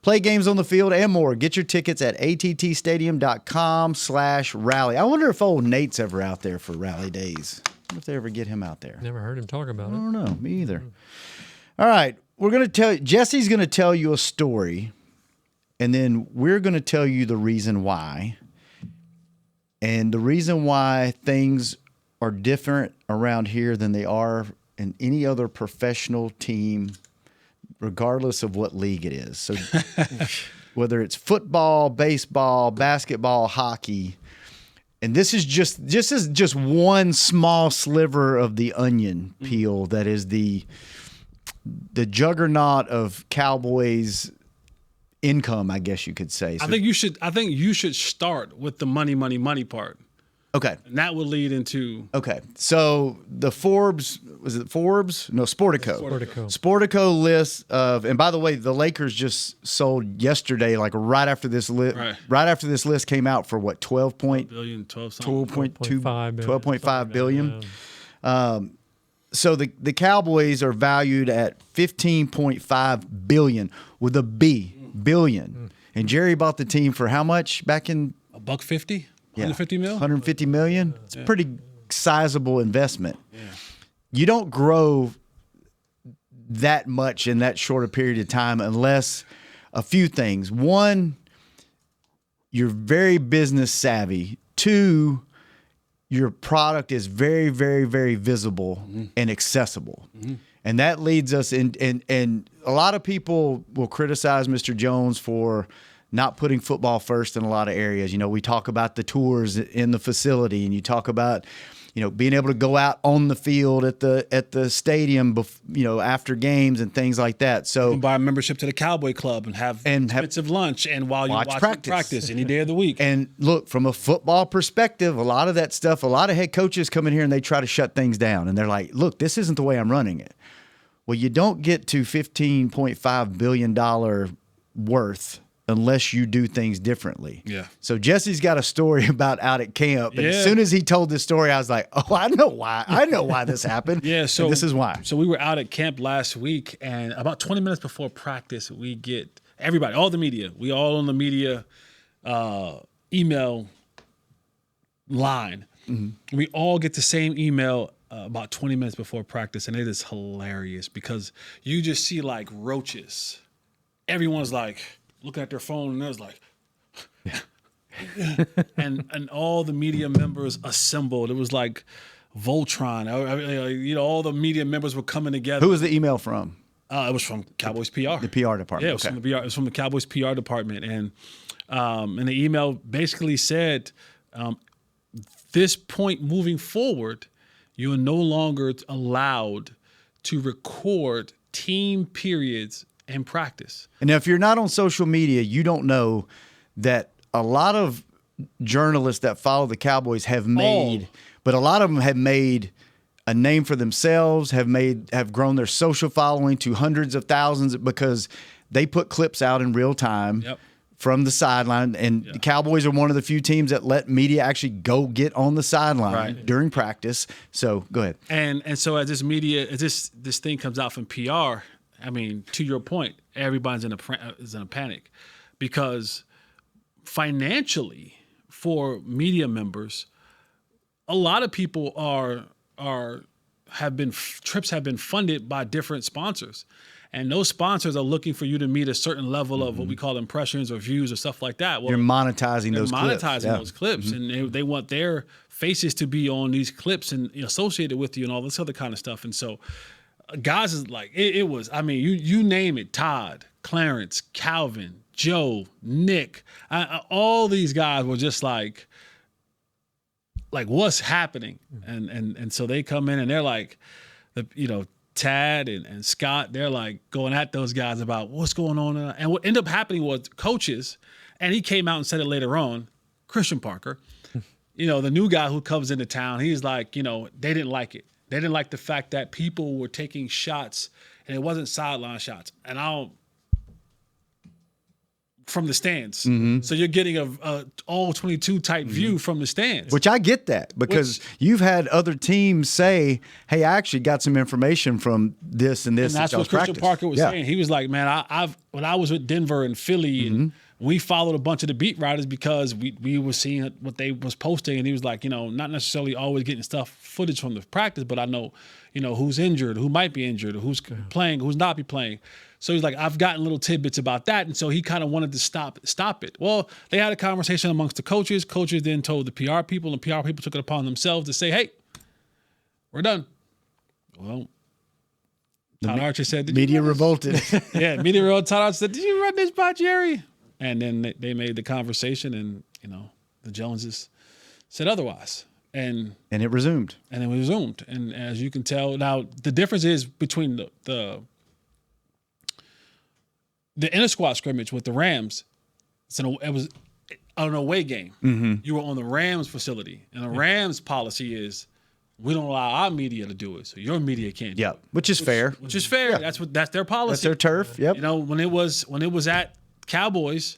play games on the field, and more. Get your tickets at attstadium.com/rally. I wonder if old Nate's ever out there for Rally Days. I wonder if they ever get him out there. Never heard him talk about it. I don't know. Me either. All right. We're going to tell you, Jesse's going to tell you a story, and then we're going to tell you the reason why. And the reason why things are different around here than they are in any other professional team, regardless of what league it is. So whether it's football, baseball, basketball, hockey, and this is just one small sliver of the onion peel that is the juggernaut of Cowboys income, I guess you could say. So, I think you should start with the money part. Okay. And that will lead into. Okay. So the Forbes, was it Forbes? No, Sportico. Sportico list of, and by the way, the Lakers just sold yesterday, like right after this list came out for what, 12.5 billion. So the Cowboys are valued at $15.5 billion with a B, billion. And Jerry bought the team for how much back in $150? 150 mil? 150 million. It's a pretty sizable investment. Yeah. You don't grow that much in that short a period of time unless a few things. One, you're very business savvy. Two, your product is very, very, very visible and accessible. And that leads us in, and a lot of people will criticize Mr. Jones for not putting football first in a lot of areas. You know, we talk about the tours in the facility, and you talk about, you know, being able to go out on the field at the stadium, you know, after games and things like that. So you can buy a membership to the Cowboy Club and have expensive lunch, and while you're watching practice any day of the week. And look, from a football perspective, a lot of that stuff, a lot of head coaches come in here and they try to shut things down, and they're like, look, this isn't the way I'm running it. Well, you don't get to $15.5 billion worth unless you do things differently. Yeah. So Jesse's got a story about out at camp. And Yeah. as soon as he told this story, I was like, oh, I know why. I know why this happened. Yeah, so and this is why. So we were out at camp last week, and about 20 minutes before practice, we get everybody, all the media. We all on the media email line. Mm-hmm. We all get the same email about 20 minutes before practice, and it is hilarious because you just see like roaches. Everyone's like looking at their phone, and there's like, and all the media members assembled. It was like Voltron. You know, all the media members were coming together. Who was the email from? It was from Cowboys PR. The PR department. Yeah, it was from the Cowboys PR department, and the email basically said, this point moving forward, you are no longer allowed to record team periods in practice. And now, if you're not on social media, you don't know that a lot of journalists that follow the Cowboys have made, but a lot of them have made a name for themselves, have grown their social following to hundreds of thousands because they put clips out in real time. Yep. From the sideline, and the Cowboys are one of the few teams that let media actually go get on the sideline during practice. So go ahead. And so as this thing comes out from PR, I mean, to your point, everybody's in a panic because financially for media members, a lot of people trips have been funded by different sponsors. And those sponsors are looking for you to meet a certain level of what we call impressions or views or stuff like that. Well, you're monetizing those clips. Those clips. And they want their faces to be on these clips and associated with you and all this other kind of stuff. And so guys is like, it was, I mean, you name it, Todd, Clarence, Calvin, Joe, Nick, all these guys were just like what's happening? And so they come in and they're like, Tad and Scott, they're like going at those guys about what's going on. And what ended up happening was coaches, and he came out and said it later on, Christian Parker, the new guy who comes into town, he's like, they didn't like it. They didn't like the fact that people were taking shots and it wasn't sideline shots. And from the stands. Mm-hmm. So you're getting a all 22 type view from the stands. Which I get that because you've had other teams say, hey, I actually got some information from this and this. And that's what Christian Parker was saying. He was like, man, when I was with Denver and Philly and we followed a bunch of the beat writers because we were seeing what they was posting. And he was like, not necessarily always getting footage from the practice, but I know, who's injured, who might be injured, or who's playing, who's not be playing. So he's like, I've gotten little tidbits about that. And so he kind of wanted to stop it. Well, they had a conversation amongst the coaches. Coaches then told the PR people, and PR people took it upon themselves to say, hey, we're done. Well, Todd Archer said, media revolted. Yeah, media revolted. Todd Archer said, did you run this by Jerry? And then they made the conversation, and, the Joneses said otherwise. And it resumed. And it resumed. And as you can tell, now the difference is between the inter-squad scrimmage with the Rams, it was an away game. Mm-hmm. You were on the Rams facility, and the Rams policy is we don't allow our media to do it, so your media can't. Yeah, which is fair. Which is fair. Yeah. That's their policy. That's their turf. Yep. When it was at Cowboys,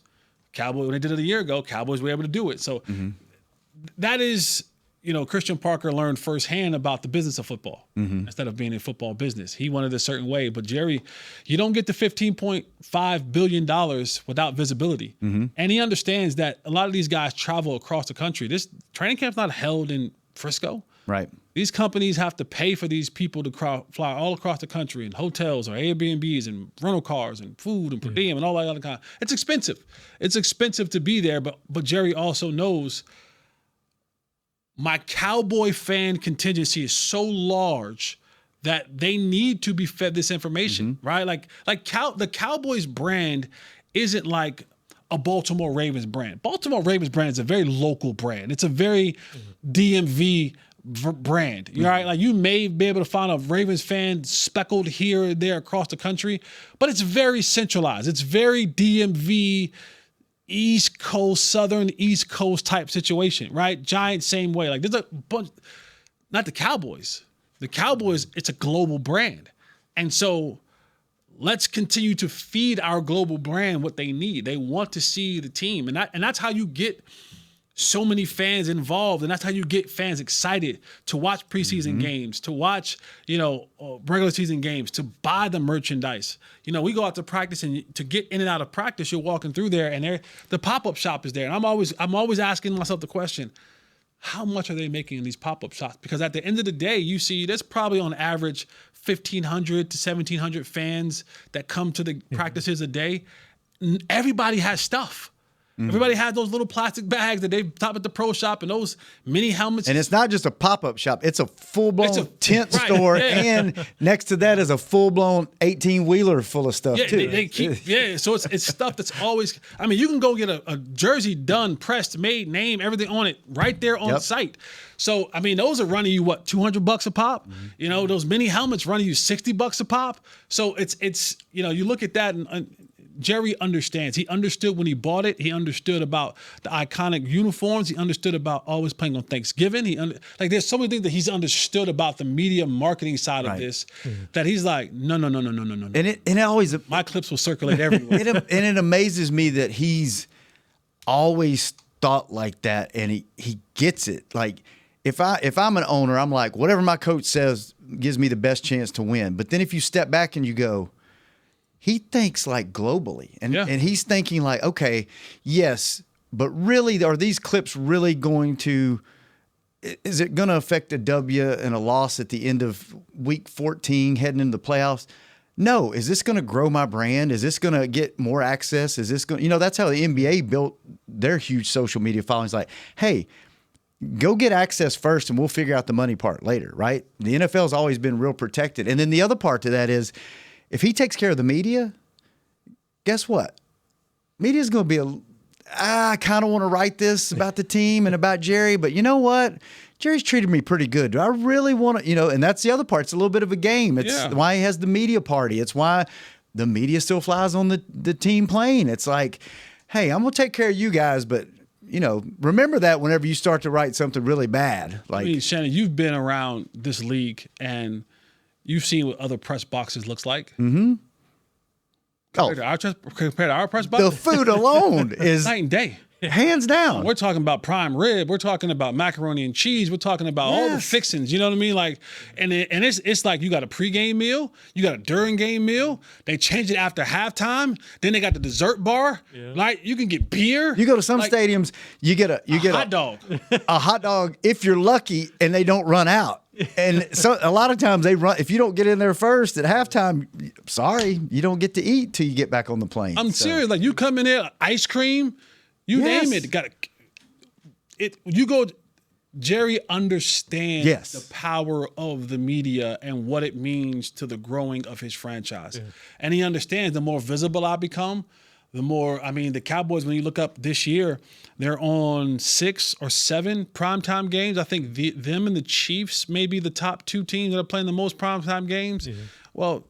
when they did it a year ago, Cowboys were able to do it. So that is. Christian Parker learned firsthand about the business of football instead of being in football business. He wanted a certain way. But, Jerry, you don't get the $15.5 billion without visibility. Mm-hmm. And he understands that a lot of these guys travel across the country. This training camp's not held in Frisco. Right. These companies have to pay for these people to fly all across the country in hotels or Airbnbs and rental cars and food and per diem and all that other kind. It's expensive. It's expensive to be there. But Jerry also knows – my Cowboy fan contingency is so large that they need to be fed this information, right? Like the Cowboys brand isn't like a Baltimore Ravens brand. Baltimore Ravens brand is a very local brand. It's a very DMV brand. You're right. Like you may be able to find a Ravens fan speckled here or there across the country, but it's very centralized. It's very DMV, East Coast, Southern East Coast type situation, right? Giants, same way. Like there's a bunch, not the Cowboys. The Cowboys, it's a global brand. And so let's continue to feed our global brand what they need. They want to see the team. And that's how you get so many fans involved. And that's how you get fans excited to watch preseason games, to watch, regular season games, to buy the merchandise. We go out to practice, and to get in and out of practice, you're walking through there and the pop-up shop is there. And I'm always asking myself the question, how much are they making in these pop-up shops? Because at the end of the day, you see there's probably on average 1,500 to 1,700 fans that come to the practices a day. Everybody has stuff. Everybody has those little plastic bags that they top at the pro shop and those mini helmets. And it's not just a pop-up shop. It's a full-blown tent store. And next to that is a full-blown 18-wheeler full of stuff, too. They keep, so it's stuff that's always, you can go get a jersey done, pressed, made, name, everything on it right there on site. So, those are running you, what, $200 a pop? Those mini helmets running you $60 a pop. So it's you look at that and Jerry understands. He understood when he bought it. He understood about the iconic uniforms. He understood about always playing on Thanksgiving. There's so many things that he's understood about the media marketing side of this that he's like, no. And it always, my clips will circulate everywhere. And it amazes me that he's always thought like that, and he gets it. Like if I'm an owner, I'm like, whatever my coach says gives me the best chance to win. But then if you step back and you go, he thinks like globally, and he's thinking like, okay, yes, but really, are these clips really going to? Is it going to affect a W and a loss at the end of week 14, heading into the playoffs? No. Is this going to grow my brand? Is this going to get more access? Is this going? That's how the NBA built their huge social media followings. Like, hey, go get access first, and we'll figure out the money part later, right? The NFL's always been real protected, and then the other part to that is, if he takes care of the media, guess what? Media's going to be I kind of want to write this about the team and about Jerry, but you know what? Jerry's treated me pretty good. Do I really want to, and that's the other part. It's a little bit of a game. It's why he has the media party. It's why the media still flies on the team plane. It's like, hey, I'm going to take care of you guys, but, remember that whenever you start to write something really bad. Like, Shannon, you've been around this league, and you've seen what other press boxes looks like. Compared to our press box? The food alone is night and day. Hands down. We're talking about prime rib. We're talking about macaroni and cheese. We're talking about all the fixings. You know what I mean? Like, and it's like you got a pregame meal, you got a during game meal. They change it after halftime. Then they got the dessert bar. Yeah. Like you can get beer. You go to some stadiums, you get a hot dog. A hot dog if you're lucky, and they don't run out. And so a lot of times they run. If you don't get in there first at halftime, sorry, you don't get to eat till you get back on the plane. I'm serious. Like you come in there, ice cream. You name it. You go. Jerry understands the power of the media and what it means to the growing of his franchise, and he understands the more visible I become, the more. The Cowboys. When you look up this year, they're on 6 or 7 primetime games. I think them and the Chiefs may be the top 2 teams that are playing the most primetime games. Well.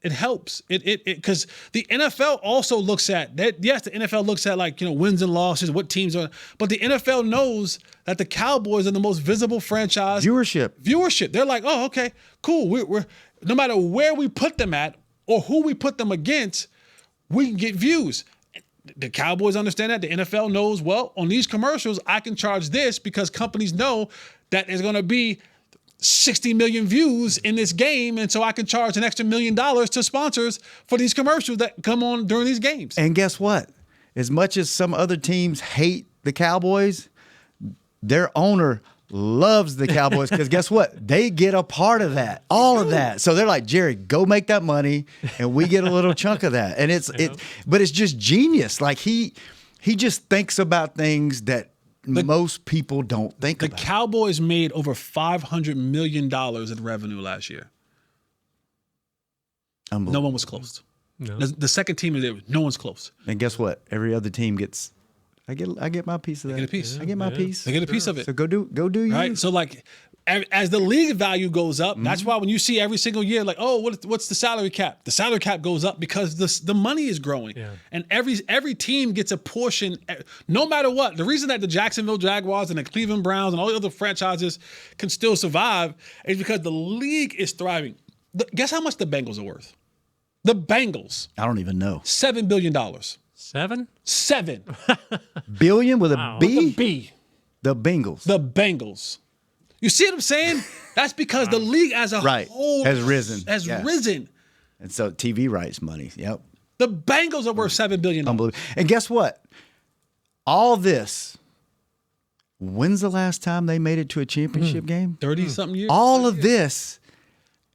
It helps. It because the NFL also looks at that. Yes, the NFL looks at wins and losses, what teams are. But the NFL knows that the Cowboys are the most visible franchise. Viewership. They're like, oh, okay, cool. We're no matter where we put them at or who we put them against, we can get views. The Cowboys understand that. The NFL knows, well, on these commercials, I can charge this because companies know that there's going to be 60 million views in this game, and so I can charge an extra $1 million to sponsors for these commercials that come on during these games. And guess what? As much as some other teams hate the Cowboys, their owner loves the Cowboys because guess what? They get a part of that, all of that. So they're like, Jerry, go make that money, and we get a little chunk of that. And but it's just genius. Like he just thinks about things that most people don't think about. The Cowboys made over $500 million in revenue last year. No one was close. No. The second team is there. No one's close. And guess what? Every other team gets. I get my piece of that. Get a piece. I get my piece. They get a piece of it. So go do you. Right. So like, as the league value goes up, that's why when you see every single year, like, oh, what's the salary cap? The salary cap goes up because the money is growing, and every team gets a portion, no matter what. The reason that the Jacksonville Jaguars and the Cleveland Browns and all the other franchises can still survive is because the league is thriving. Guess how much the Bengals are worth? The Bengals. I don't even know. $7 billion. 7? 7 billion with a B. With a B. The Bengals. The Bengals. You see what I'm saying? That's because the league as a whole has risen. Risen. And so TV rights money. Yep. The Bengals are worth $7 billion. Unbelievable. And guess what? All this. When's the last time they made it to a championship game? 30-something years. All of this.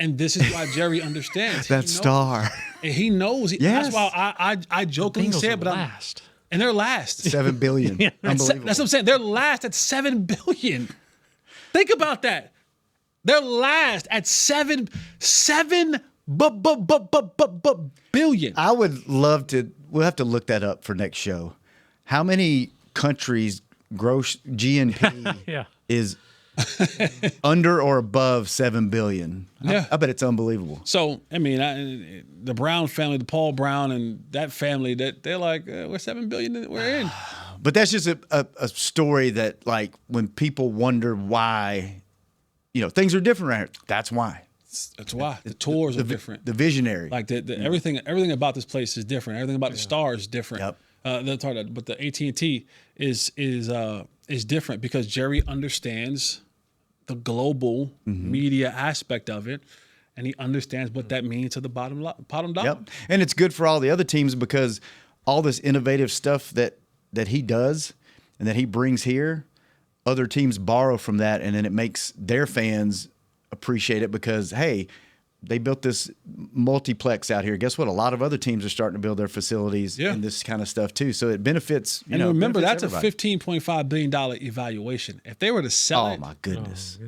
And this is why Jerry understands. That star. And he knows. Yes. That's why I jokingly said, but last. And they're last. $7 billion. Unbelievable. That's what I'm saying. They're last at $7 billion. Think about that. They're last at billion. I would love to. We'll have to look that up for next show. How many countries' gross GNP is under or above $7 billion? Yeah. I bet it's unbelievable. So I mean, the Brown family, the Paul Brown, and that family, that they're like, we're $7 billion. We're in. But that's just a story that, like, when people wonder why, things are different around here, that's why. That's why. The tours are different. The visionary. Like, everything about this place is different. Everything about the star is different. Yep. But the AT&T is different because Jerry understands the global media aspect of it, and he understands what that means to the bottom dollar. Yep. And it's good for all the other teams because all this innovative stuff that he does and that he brings here, other teams borrow from that, and then it makes their fans appreciate it because, hey, they built this multiplex out here. Guess what? A lot of other teams are starting to build their facilities and this kind of stuff too. So it benefits. And remember, that's everybody. a $15.5 billion evaluation. If they were to sell it, oh my goodness,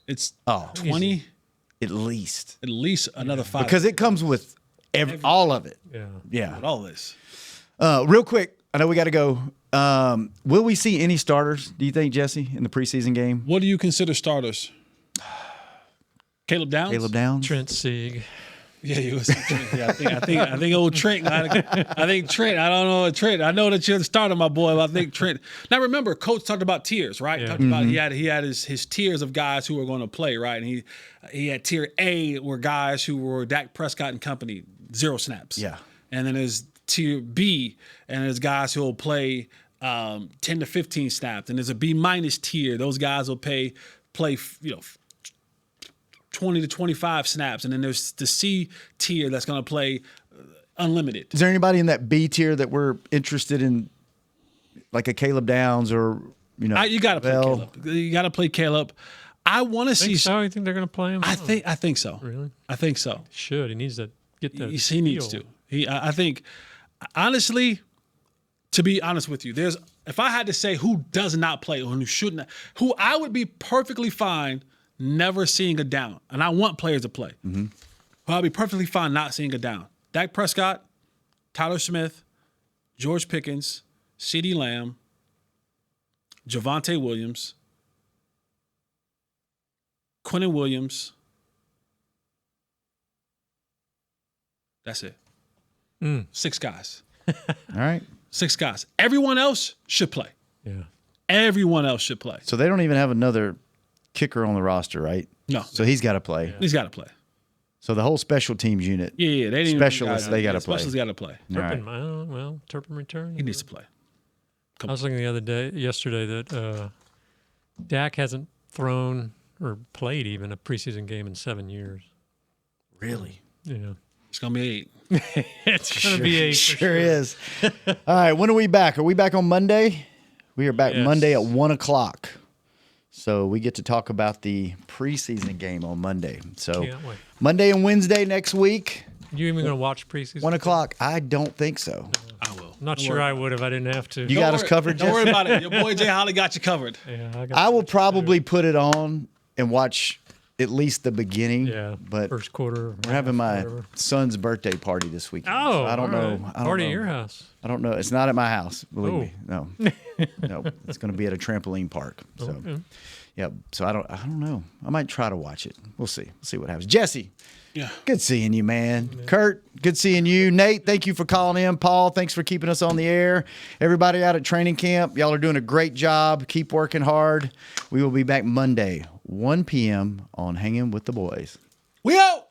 it's 20 at least another 5 because it comes with all of it. Yeah. With all this. Real quick, I know we got to go. Will we see any starters? Do you think, Jesse, in the preseason game? What do you consider starters? Caleb Downs? Trent Sieg. Yeah, he was. Yeah, I think old Trent. I think Trent. I don't know Trent. I know that you're the starter, my boy. But I think Trent. Now remember, Coach talked about tiers, right? Yeah. Talked about he had his tiers of guys who were going to play, right? And he had tier A were guys who were Dak Prescott and company, 0 snaps. Yeah. And then there's tier B, and there's guys who will play 10 to 15 snaps. And there's a B minus tier. Those guys will play 20 to 25 snaps, and then there's the C tier that's going to play unlimited. Is there anybody in that B tier that we're interested in, like a Caleb Downs or you got to play Caleb. You got to play Caleb. I want to see. So you think they're going to play him? I think so. Really? I think so. He should. He needs to get that. He needs to. I think, honestly, to be honest with you, if I had to say who does not play or who shouldn't, who I would be perfectly fine never seeing a down, and I want players to play. Well, I'll be perfectly fine not seeing a down. Dak Prescott, Tyler Smith, George Pickens, CeeDee Lamb, Javonte Williams, Quinnen Williams. That's it. 6 guys. All right. 6 guys. Everyone else should play. Yeah. Everyone else should play. So they don't even have another kicker on the roster, right? No. So he's got to play. He's got to play. So the whole special teams unit. Yeah. They didn't specialists, they got to play. Specialists got to play. Turpin, Turpin return. He needs to play. I was looking yesterday that Dak hasn't thrown or played even a preseason game in 7 years. Really? Yeah. It's going to be 8. It's going to be 8. Sure is. All right. When are we back? Are we back on Monday? We are back Monday at 1:00. So we get to talk about the preseason game on Monday. So Monday and Wednesday next week. You even going to watch preseason? 1:00? I don't think so. I will. I'm not sure I would if I didn't have to. You got us covered, Don't worry about it. Your boy Jay Holly got you covered. Yeah, I will probably put it on and watch at least the beginning. Yeah, but first quarter. We're having my whatever. son's birthday party this weekend. Oh, so I don't all know. right. I don't Party know. at your house. I don't know. It's not at my house. Believe Oh. me. No, no. It's going to be at a trampoline park. So, Okay. yeah. So I don't know. I might try to watch it. We'll see. We'll see what happens. Jesse. Yeah. Good seeing you, man. Kurt, good seeing you. Nate, thank you for calling in. Paul, thanks for keeping us on the air. Everybody out at training camp, y'all are doing a great job. Keep working hard. We will be back Monday, 1 p.m. on Hangin' with the Boys. We out!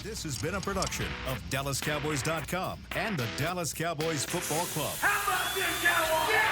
This has been a production of DallasCowboys.com and the Dallas Cowboys Football Club. How about this, Cowboys?